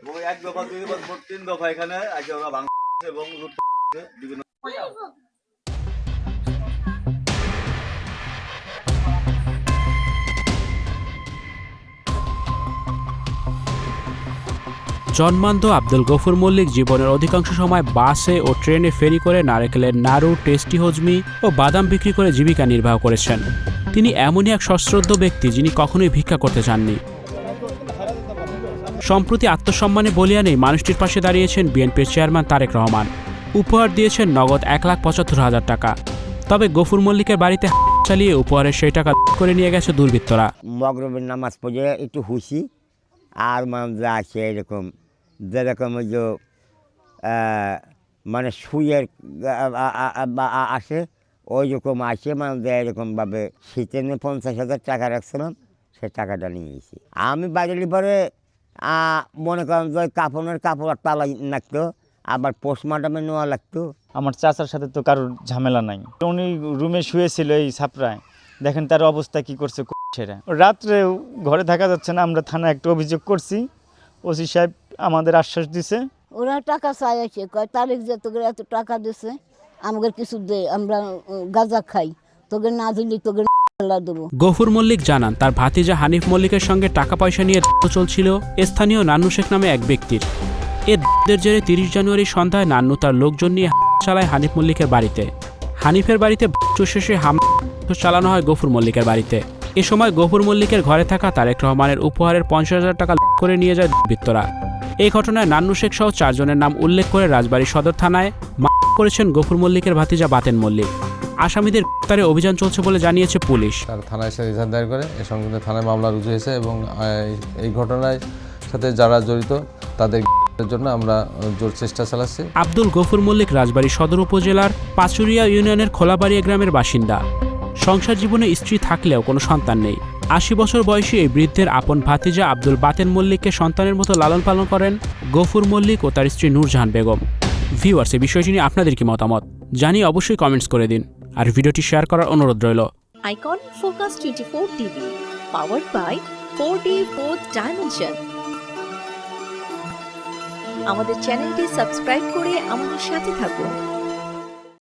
এবং 1 দফা 2 দফা 3 দফা এখানে আজকে ওরা ভাঙছে এবং বিভিন্ন জন্মান্ধ আব্দুল গফুর মল্লিক জীবনের অধিকাংশ সময় বাসে ও ট্রেনে ফেরি করে নারকেলের নাড়ু, টেস্টি হজমি ও বাদাম বিক্রি করে জীবিকা নির্বাহ করেছেন। তিনি এমনই এক সশ্রদ্ধ ব্যক্তি যিনি কখনোই ভিক্ষা করতে চাননি। সম্প্রতি আত্মসম্মানে বলিয়ানেই মানুষটির পাশে দাঁড়িয়েছেন বিএনপির চেয়ারম্যান তারেক রহমান। উপহার দিয়েছেন নগদ 1,75,000 টাকা। তবে গফুর মল্লিকের বাড়িতে চালিয়ে উপহারের সেই টাকা করে নিয়ে গেছে দুর্বৃত্তরা। মগরবের নামাজ পড়ে একটু হুশি আর মানে আছে এরকম যেরকম ওই যে মানে সুইয়ের আসে ওই রকম আসে মানে এরকমভাবে শীতে 50,000 টাকা রাখছিলাম, সে টাকাটা নিয়ে গেছি। আমি বাইরে পরে মনে করেন যে কাপড়ের কাপড় তালা লাগতো, আবার পোস্টমার্টামে নেওয়া লাগতো। আমার চাচার সাথে তো কারোর ঝামেলা নাই, উনি রুমে শুয়েছিল এই ছাপড়ায়, দেখেন তার অবস্থা কি করছে। রাত্রে ঘরে থাকা যাচ্ছে না, আমরা থানায় একটা অভিযোগ করছি, ওসি সাহেব আমাদের আশ্বাস দিছে। ওরা টাকা চাইছে, কয় তারিখ যে তোকে এত টাকা দিছে, আমাদের কিছু দে, আমরা গাঁজা খাই, তোকে না দিলি তোকে দেবো। গফুর মল্লিক জানান তার ভাতিজা হানিফ মল্লিকের সঙ্গে টাকা পয়সা নিয়ে চলছিল স্থানীয় নান্নু শেখ নামে এক ব্যক্তির। এর জেরে 30 জানুয়ারি সন্ধ্যায় নান্নু তার লোকজন নিয়ে চালায় হানিফ মল্লিকের বাড়িতে। হানিফের বাড়িতে শেষে হামলা চালানো হয় গফুর মল্লিকের বাড়িতে। এ সময় গফুর মল্লিকের ঘরে থাকা তারেক রহমানের উপহারের 50,000 টাকা করে নিয়ে যায় দুর্বৃত্তরা। এই ঘটনায় নান্নু শেখ সহ 4 জনের নাম উল্লেখ করে রাজবাড়ী সদর থানায় মামলা করেছেন গফুর মল্লিকের ভাতিজা বাতেন মল্লিক। আসামিদের গ্রেফতারে অভিযান চলছে বলে জানিয়েছে পুলিশ। তার থানায় এসে রিজার্ভ দায়ের করে এ সংক্রান্ত থানায় মামলা রুজু হয়েছে এবং এই ঘটনার সাথে যারা জড়িত তাদের জন্য আমরা জোর চেষ্টা চালাচ্ছি। আব্দুল গফুর মল্লিক রাজবাড়ী সদর উপজেলার পাচুরিয়া ইউনিয়নের খোলাবাড়িয়া গ্রামের বাসিন্দা। সংসার জীবনে স্ত্রী থাকলেও কোনো সন্তান নেই। 80 বছর বয়সী এই বৃদ্ধের আপন ভাতিজা আব্দুল বাতেন মল্লিককে সন্তানের মতো লালন পালন করেন গফুর মল্লিক ও তার স্ত্রী নূরজাহান বেগম। ভিউয়ার্স, এই বিষয়টি নিয়ে আপনাদের কি মতামত জানিয়ে অবশ্যই কমেন্টস করে দিন, আর ভিডিওটি শেয়ার করার অনুরোধ রইল। Icon focus 24 TV, powered by 4D Fourth Dimension। আমাদের চ্যানেলটি সাবস্ক্রাইব করে আমাদের সাথে থাকুন।